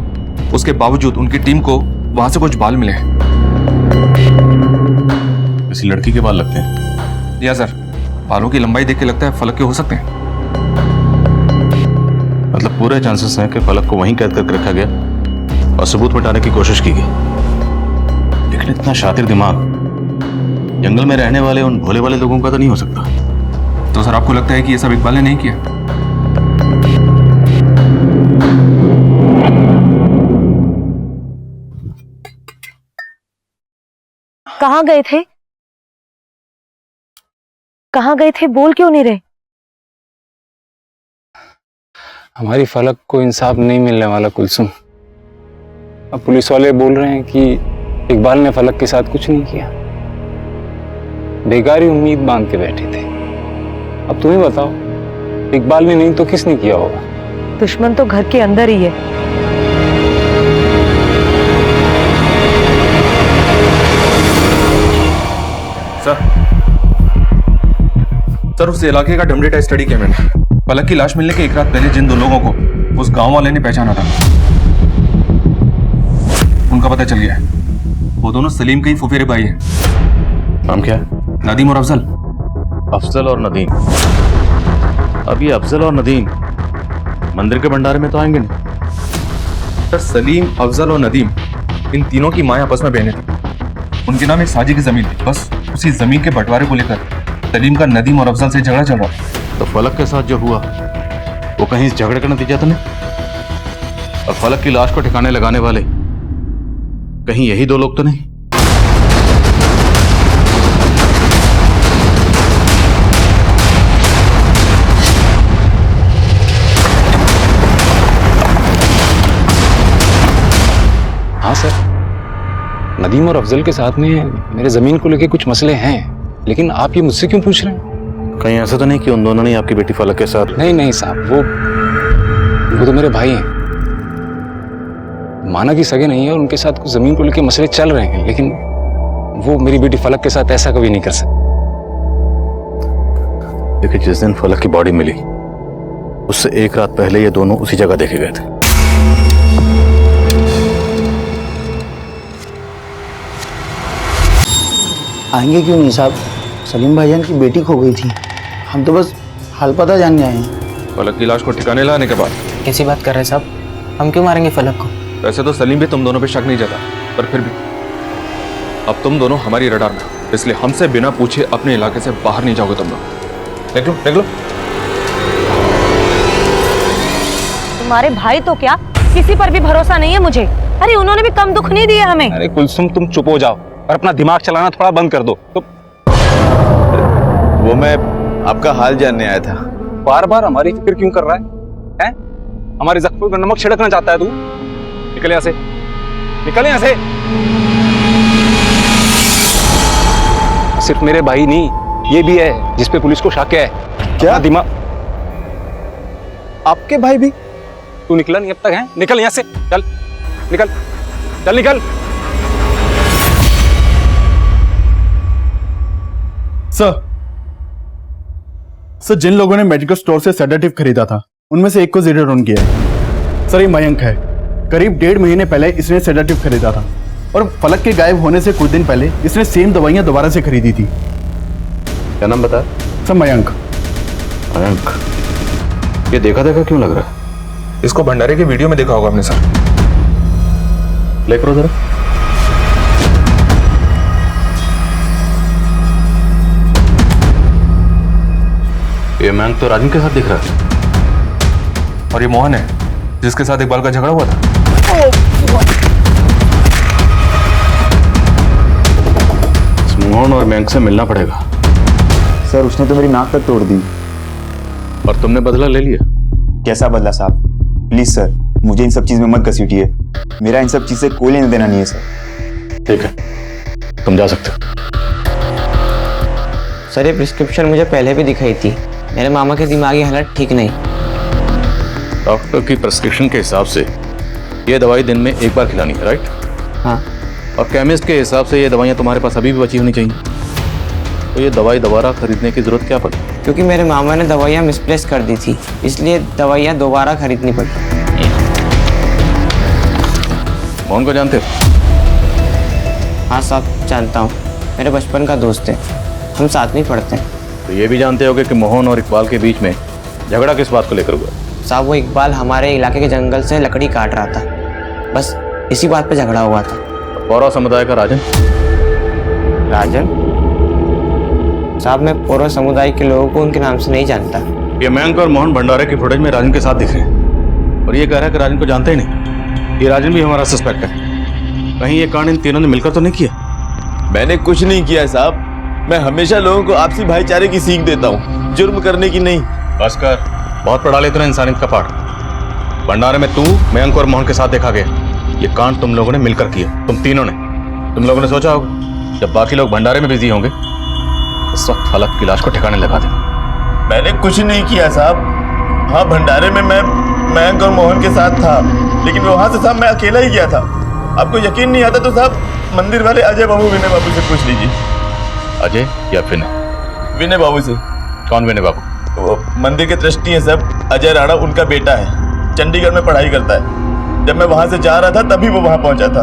उसके बावजूद उनकी टीम को वहां से कुछ बाल मिले हैं। किसी लड़की के बाल लगते हैं? या सर बालों की लंबाई देख के लगता है फलक के हो सकते हैं। मतलब पूरे चांसेस हैं कि फलक को वहीं कैद करके रखा गया और सबूत मिटाने की कोशिश की गई। लेकिन इतना शातिर दिमाग जंगल में रहने वाले उन भोले वाले लोगों का तो नहीं हो सकता। तो सर आपको लगता है कि ये सब इकबाल ने नहीं किया? कहाँ गए थे? कहाँ गए थे? बोल क्यों नहीं रहे? हमारी फलक को इंसाफ नहीं मिलने वाला कुलसुम। अब पुलिस वाले बोल रहे हैं कि इकबाल ने फलक के साथ कुछ नहीं किया, बेकारी उम्मीद बांध के बैठे थे। अब तुम्हें बताओ, इकबाल ने नहीं तो किसने किया होगा? दुश्मन तो घर के अंदर ही है। सर सर उस इलाके का डम डेटा स्टडी किया मैंने। पलक की लाश मिलने के एक रात पहले जिन दो लोगों को उस गांव वाले ने पहचाना था, उनका पता चल गया है। वो दोनों सलीम के ही फुफेरे भाई हैं। नाम क्या है? नदीम और अफजल। अफजल और नदीम। अभी अफजल और नदीम मंदिर के भंडारे में तो आएंगे नहीं। सर सलीम, अफजल और नदीम, इन तीनों की माँ आपस में बहनें थी। उनके नाम एक साजी की जमीन थी। बस उसी जमीन के बंटवारे को लेकर सलीम का नदीम और अफजल से झगड़ा चल रहा था। तो फलक के साथ जो हुआ वो कहीं इस झगड़े का नतीजा तो नहीं? और फलक की लाश को ठिकाने लगाने वाले कहीं यही दो लोग तो नहीं? हाँ सर, नदीम और अफजल के साथ में मेरे जमीन को लेके कुछ मसले हैं, लेकिन आप ये मुझसे क्यों पूछ रहे हैं? कहीं ऐसा तो नहीं कि उन दोनों ने आपकी बेटी फलक के साथ? नहीं नहीं साहब, वो तो मेरे भाई हैं। माना कि सगे नहीं है और उनके साथ कुछ जमीन को लेके मसले चल रहे हैं, लेकिन वो मेरी बेटी फलक के साथ ऐसा कभी नहीं कर सकते। देखिए, जिस दिन फलक की बॉडी मिली उससे एक रात पहले ये दोनों उसी जगह देखे गए थे। आएंगे क्यों नहीं साहब? सलीम भाईजान की बेटी खो गई थी, हम तो बस हाल पता जानने आए हैं। फलक की लाश को ठिकाने लाने के बाद कैसी बात कर रहे हैं साहब? हम क्यों मारेंगे फलक को? वैसे तो सलीम भी तुम दोनों पे शक नहीं जता, पर फिर भी अब तुम दोनों हमारी रडार में, इसलिए हमसे बिना पूछे अपने इलाके से बाहर नहीं जाओगे तुम लोग। देख लो देख लो। तुम्हारे भाई तो क्या, किसी पर भी भरोसा नहीं है मुझे। अरे उन्होंने भी कम दुख नहीं दिया हमें। अरे कुलसुम, तुम चुप हो जाओ और अपना दिमाग चलाना थोड़ा बंद कर दो। तो वो मैं आपका हाल जानने आया था। बार बार हमारी फिक्र क्यों कर रहा है? हैं? हमारे जख्मों में नमक छिड़कना चाहता है तू? निकल यहां से, निकल यहां से। सिर्फ मेरे भाई नहीं, ये भी है जिसपे पुलिस को शक है। क्या दिमाग? आपके भाई भी? तू निकला नहीं अब तक है? निकल यहां से, चल निकल, चल निकल। सर, जिन लोगों ने मेडिकल स्टोर से सेडेटिव खरीदा था उनमें से एक को जीरो डाउन किया है। सर, ये मयंक है। करीब 1.5 महीने पहले इसने सेडेटिव खरीदा था और फलक के गायब होने से कुछ दिन पहले इसने सेम दवाइयां दोबारा से खरीदी थी। क्या नाम बता? सर, मयंक। मयंक, ये देखा देखा क्यों लग रहा है? इसको भंडारे के वीडियो में देखा होगा हमने सर। ले करो जरा। ये मयंक तो राजन के साथ दिख रहा है। और ये मोहन है जिसके साथ इकबाल का झगड़ा हुआ था। इस मोहन और मयंक से मिलना पड़ेगा। सर, उसने तो मेरी नाक तक तोड़ दी। और तुमने बदला ले लिया? कैसा बदला साहब? प्लीज सर, मुझे इन सब चीज में मत घसीटिए। मेरा इन सब चीज से कोई लेना देना नहीं है सर। ठीक है, तुम जा सकते हो। सर, ये प्रिस्क्रिप्शन मुझे पहले भी दिखाई थी। मेरे मामा की दिमागी हालत ठीक नहीं। डॉक्टर की प्रिस्क्रिप्शन के हिसाब से ये दवाई दिन में एक बार खिलानी है, राइट? हाँ। और केमिस्ट के हिसाब से ये दवाइयाँ तुम्हारे पास अभी भी बची होनी चाहिए। तो ये दवाई दोबारा खरीदने की जरूरत क्या पड़ी? क्योंकि मेरे मामा ने दवाइयाँ मिसप्लेस कर दी थी, इसलिए दवाइयाँ दोबारा खरीदनी पड़ी। मोहन को जानते हो? हाँ साहब, जानता हूँ। मेरे बचपन का दोस्त है, हम साथ में पढ़ते हैं। तो ये भी जानते होगे कि मोहन और इकबाल के बीच में झगड़ा किस बात को लेकर हुआ? साहब, वो इकबाल हमारे इलाके के जंगल से लकड़ी काट रहा था, बस इसी बात पे झगड़ा हुआ था। पौरा समुदाय का राजन? राजन? साहब, मैं पौरा समुदाय के लोगों को उनके नाम से नहीं जानता। ये मयंक और मोहन भंडारे की फुटेज में राजन के साथ दिख रहे हैं और ये कह रहा है कि राजन को जानते ही नहीं। ये राजन भी हमारा सस्पेक्ट है। कहीं ये कांड इन तीनों ने मिलकर तो नहीं किया? मैंने कुछ नहीं किया साहब। मैं हमेशा लोगों को आपसी भाईचारे की सीख देता हूँ, जुर्म करने की नहीं। बस कर, बहुत पढ़ा ले तूने इंसानियत का पाठ। भंडारे में तू, मयंक और मोहन के साथ देखा गया। ये कांड तुम लोगों ने मिलकर किया, तुम तीनों ने। तुम लोगों ने सोचा होगा जब बाकी लोग भंडारे में बिजी होंगे उस वक्त फलक की लाश को ठिकाने लगा दे। मैंने कुछ नहीं किया साहब। हाँ, भंडारे में मैं मयंक और मोहन के साथ था, लेकिन वहां से साहब मैं अकेला ही गया था। आपको यकीन नहीं आता तो साहब मंदिर वाले अजय बाबू, विनय बाबू से पूछ लीजिए। अजय या विनय? विनय बाबू से। कौन विनय बाबू? वो मंदिर के ट्रस्टी हैं सर, अजय राणा उनका बेटा है, चंडीगढ़ में पढ़ाई करता है। जब मैं वहां से जा रहा था तभी वो वहां पहुंचा था।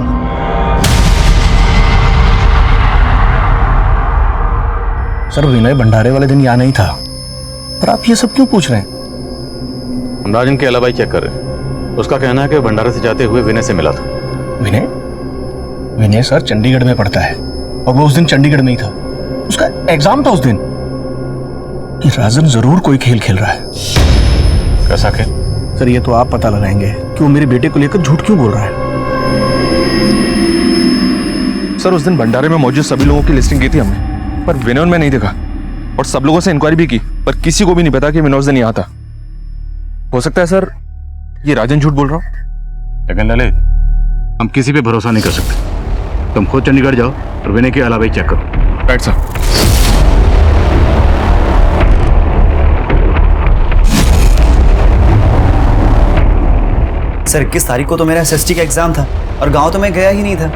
सर विनय भंडारे वाले दिन यहाँ नहीं था, पर आप ये सब क्यों पूछ रहे हैं? हम राजन के अलावा ही चेक कर रहे हैं। उसका कहना है कि भंडारे से जाते हुए विनय से मिला था। विनय? विनय सर चंडीगढ़ में पढ़ता है और वो उस दिन चंडीगढ़ में ही था। उसका एग्जाम था उस दिन। ये राजन जरूर कोई खेल खेल रहा है। कैसा खेल? सर ये तो आप पता लगाएंगे कि वो मेरे बेटे को लेकर झूठ क्यों बोल रहा है। सर उस दिन भंडारे में मौजूद सभी लोगों की लिस्टिंग की थी हमने, पर विनोद में नहीं देखा और सब लोगों से इंक्वायरी भी की, पर किसी को भी नहीं पता कि विनोद दिन यहाँ था। हो सकता है सर ये राजन झूठ बोल रहा हो। लेकिन ललित, हम किसी पे भरोसा नहीं कर सकते। तुम खुद चंडीगढ़ जाओ और विनय के अलावा ही चेक करो। Right sir. सर 21 तारीख को तो मेरा एसएसटी का एग्जाम था और गांव तो मैं गया ही नहीं था।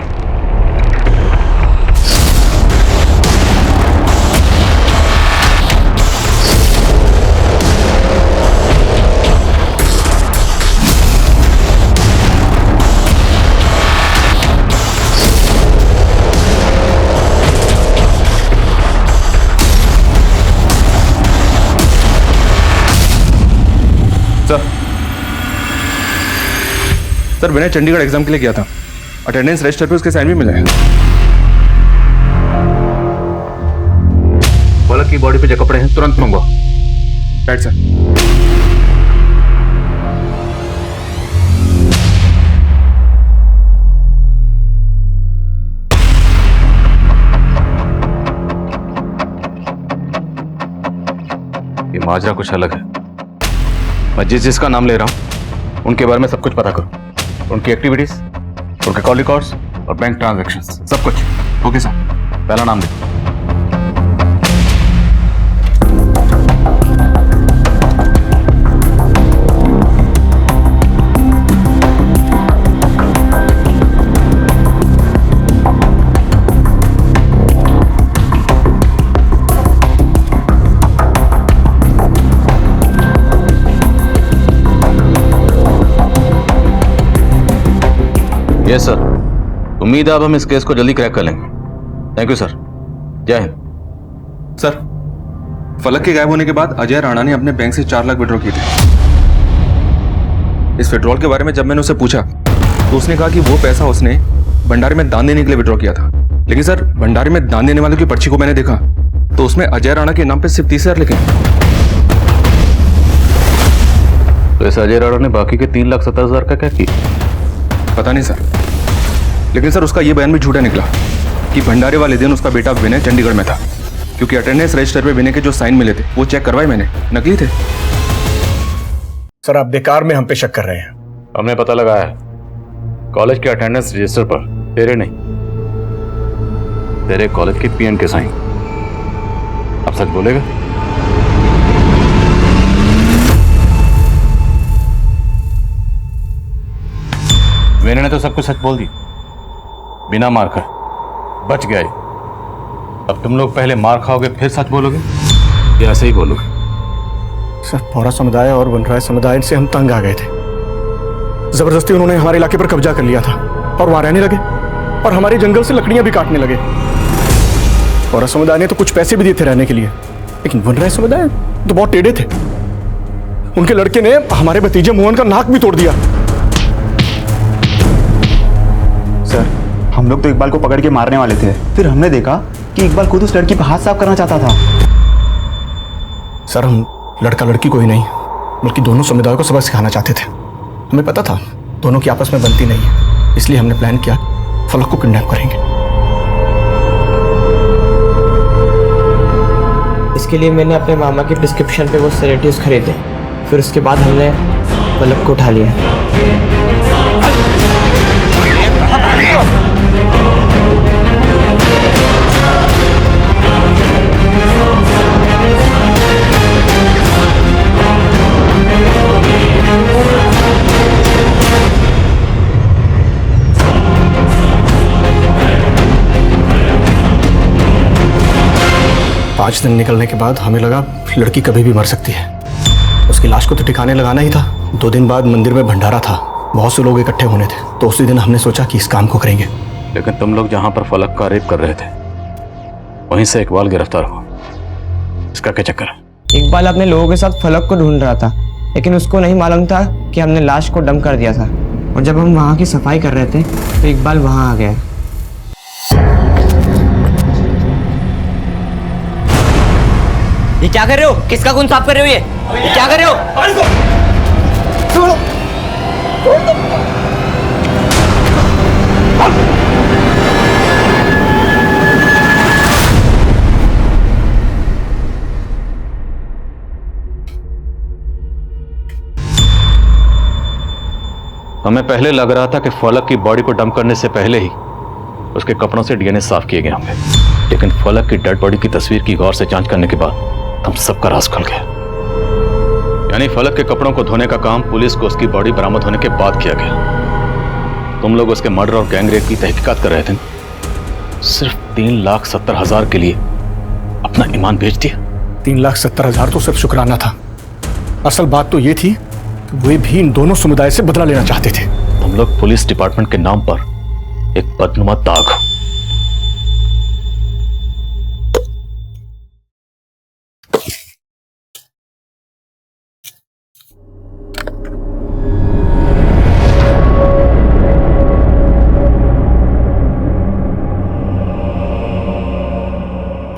सर विनय चंडीगढ़ एग्जाम के लिए गया था, अटेंडेंस रजिस्टर पे उसके साइन भी मिले हैं। पलक की बॉडी पे जो कपड़े हैं तुरंत मंगवाओ। Right sir. ये माजरा कुछ अलग है। मैं जिसका नाम ले रहा हूं उनके बारे में सब कुछ पता करो, उनकी एक्टिविटीज, उनके कॉल रिकॉर्ड्स और बैंक ट्रांजैक्शंस, सब कुछ। Okay sir. पहला नाम देखो। यस सर, उम्मीद है अब हम इस केस को जल्दी क्रैक कर लेंगे। Thank you sir. जय हिंद। सर फलक के गायब होने के बाद अजय राणा ने अपने बैंक से 4 लाख विड्रॉ किए थे। इस विड्रॉल के बारे में जब मैंने उससे पूछा तो उसने कहा कि वो पैसा उसने भंडारे में दान देने के लिए विड्रॉ किया था। लेकिन सर भंडारे में दान देने वालों की पर्ची को मैंने देखा तो उसमें अजय राणा के नाम पे सिर्फ 30,000 लिखे। तो इस अजय राणा ने बाकी के 3,70,000 का क्या किया? पता नहीं सर, लेकिन सर उसका ये बयान भी झूठा निकला कि भंडारे वाले दिन उसका बेटा विनय चंडीगढ़ में था, क्योंकि अटेंडेंस रजिस्टर पे विनय के जो साइन मिले थे वो चेक करवाए मैंने, नकली थे। सर आप बेकार में हम पे शक कर रहे हैं। हमने पता लगाया है कॉलेज के अटेंडेंस रजिस्टर पर तेरे नहीं, तेरे कॉलेज के पीएन के साइन। अब सच बोलेगा? विनय ने तो सब कुछ सच बोल दी, बिना मार खाए बच गया। अब तुम लोग पहले मार खाओगे फिर सच बोलोगे या ऐसे ही बोलोगे? सर पौरा समुदाय और वनराय समुदाय से हम तंग आ गए थे। जबरदस्ती उन्होंने हमारे इलाके पर कब्जा कर लिया था और वहां रहने लगे और हमारे जंगल से लकड़ियां भी काटने लगे। पौरा समुदाय ने तो कुछ पैसे भी दिए थे रहने के लिए, लेकिन वनराय समुदाय तो बहुत टेढ़े थे। उनके लड़के ने हमारे भतीजे मोहन का नाक भी तोड़ दिया। सर हम लोग तो इकबाल को पकड़ के मारने वाले थे, फिर हमने देखा कि इकबाल खुद उस लड़की पर हाथ साफ करना चाहता था। सर हम लड़का लड़की को ही नहीं बल्कि दोनों समुदायों को सबक सिखाना चाहते थे। हमें पता था दोनों की आपस में बनती नहीं है, इसलिए हमने प्लान किया फलक को किडनैप करेंगे। इसके लिए मैंने अपने मामा की प्रिस्क्रिप्शन पे वो सेडेटिव्स खरीदे, फिर उसके बाद हमने फलक को उठा लिया। पाँच दिन निकलने के बाद हमें लगा लड़की कभी भी मर सकती है। उसकी लाश को तो ठिकाने लगाना ही था। 2 दिन बाद मंदिर में भंडारा था, बहुत से लोग इकट्ठे होने थे, तो उसी दिन हमने सोचा कि इस काम को करेंगे। लेकिन तुम लोग जहां पर फलक का रेप कर रहे थे, वहीं से इकबाल गिरफ्तार हुआ। इसका क्या चक्कर है? इकबाल अपने लोगों के साथ फलक को ढूंढ रहा था, लेकिन उसको नहीं मालूम था कि हमने लाश को डंप कर दिया था। और जब हम वहाँ की सफाई कर रहे थे तो इकबाल वहाँ आ गया। ये क्या कर रहे हो? किसका खून साफ कर रहे हो? ये क्या कर रहे हो? हमें पहले लग रहा था कि फलक की बॉडी को डंप करने से पहले ही उसके कपड़ों से डीएनए साफ किए गए होंगे, लेकिन फलक की डेड बॉडी की तस्वीर की गौर से जांच करने के बाद हम सबका राज खुल गया। यानी फलक के कपड़ों को धोने का काम पुलिस को उसकी बॉडी बरामद होने के बाद किया गया। तुम लोग उसके मर्डर और गैंग रेप की तहकीकात कर रहे थे, सिर्फ 3,70,000 के लिए अपना ईमान बेच दिया। 3,70,000 तो सिर्फ शुक्राना था। असल बात तो ये थी कि वे भी इन दोनों समुदाय से बदला लेना चाहते थे। तुम लोग पुलिस डिपार्टमेंट के नाम पर एक बदनुमा दाग हो।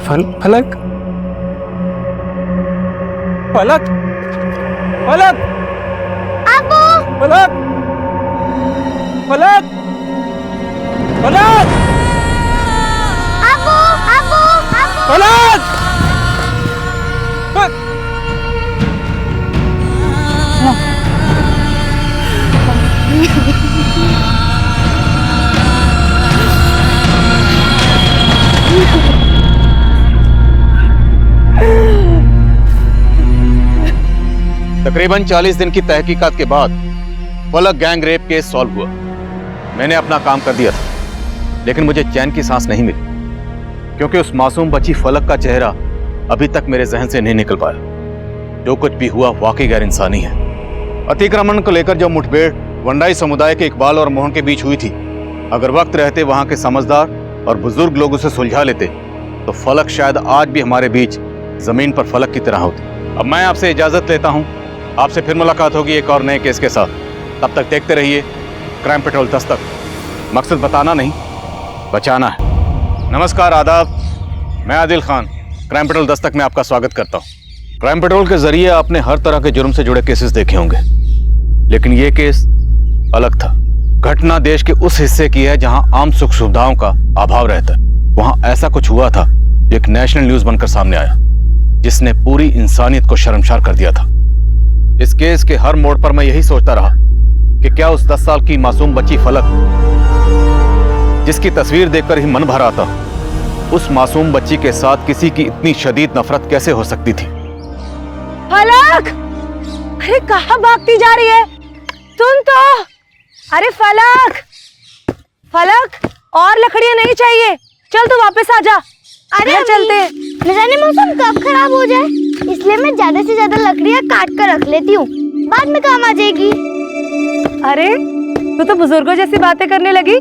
फलक फलक फलक फलक फलक फलक फलक तकरीबन 40 दिन की तहकीकात के बाद फलक गैंग रेप केस सॉल्व हुआ। मैंने अपना काम कर दिया था, लेकिन मुझे चैन की सांस नहीं मिली, क्योंकि उस मासूम बच्ची फलक का चेहरा अभी तक मेरे जहन से नहीं निकल पाया। जो कुछ भी हुआ वाकई गैर इंसानी है। अतिक्रमण को लेकर जो मुठभेड़ वंडाई समुदाय के इकबाल और मोहन के बीच हुई थी, अगर वक्त रहते वहां के समझदार और बुजुर्ग लोग उसे सुलझा लेते तो फलक शायद आज भी हमारे बीच जमीन पर फलक की तरह होती। अब मैं आपसे इजाजत लेता हूं, आपसे फिर मुलाकात होगी एक और नए केस के साथ। तब तक देखते रहिए क्राइम पेट्रोल दस्तक। मकसद बताना नहीं, बचाना है। नमस्कार, आदाब। मैं आदिल खान क्राइम पेट्रोल दस्तक में आपका स्वागत करता हूं। क्राइम पेट्रोल के जरिए आपने हर तरह के जुर्म से जुड़े केसेस देखे होंगे, लेकिन यह केस अलग था। घटना देश के उस हिस्से की है जहां आम सुख सुविधाओं का अभाव रहता है। वहां ऐसा कुछ हुआ था जो एक नेशनल न्यूज बनकर सामने आया, जिसने पूरी इंसानियत को शर्मसार कर दिया था। इस केस के हर मोड़ पर मैं यही सोचता रहा कि क्या उस 10 साल की मासूम बच्ची फलक, जिसकी तस्वीर देखकर ही मन भर आता, उस मासूम बच्ची के साथ किसी की इतनी शदीद नफरत कैसे हो सकती थी। फलक, अरे कहाँ भागती जा रही है? सुन तो, अरे फलक, फलक और लकड़ियां नहीं चाहिए, चल तू वापस आ जा। अरे चलते हैं। न जाने मौसम कब खराब हो जाए, इसलिए मैं ज्यादा से ज्यादा लकड़ियां काट कर रख लेती हूँ, बाद में काम आ जाएगी। अरे तू तो बुजुर्गों जैसी बातें करने लगी।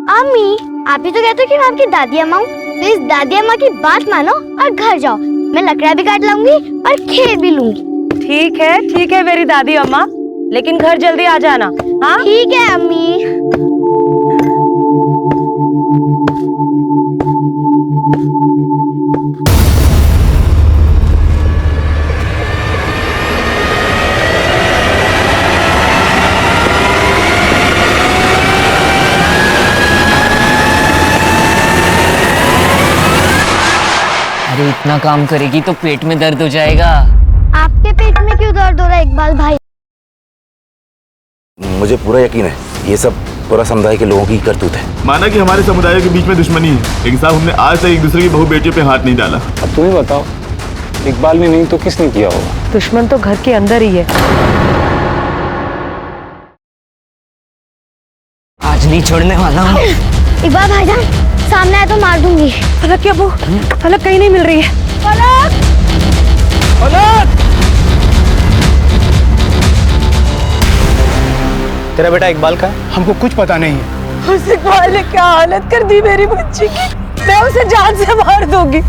अम्मी, आप ही तो कहते हो कि मैं आपकी दादी अम्मा हूँ, तो इस दादी अम्मा की बात मानो और घर जाओ। मैं लकड़ियां भी काट लाऊंगी और खेत भी लूंगी। ठीक है मेरी दादी अम्मा, लेकिन घर जल्दी आ जाना। हाँ ठीक है अम्मी। अरे इतना काम करेगी तो पेट में दर्द हो जाएगा। आपके पेट में क्यों दर्द हो रहा है इकबाल भाई? मुझे पूरा यकीन है ये सब पूरा समुदाय के लोगों की करतूत है। माना कि हमारे समुदायों के बीच में दुश्मनी है, लेकिन साहब हमने आज तक एक दूसरे की बहू बेटियों पे हाथ नहीं डाला। अब तुम ही बताओ, इकबाल ने नहीं तो किसने किया होगा? दुश्मन तो घर के अंदर ही है। आज नहीं छोड़ने वाला हूँ। इकबाल भाईजान, सामने आए तो मार दूंगी। फलक क्या वो? फलक कहीं नहीं मिल रही है। फलक! तेरा बेटा इकबाल का है? हमको कुछ पता नहीं है। उस इकबाल ने क्या हालत कर दी मेरी बच्ची की, मैं उसे जान से मार दूंगी।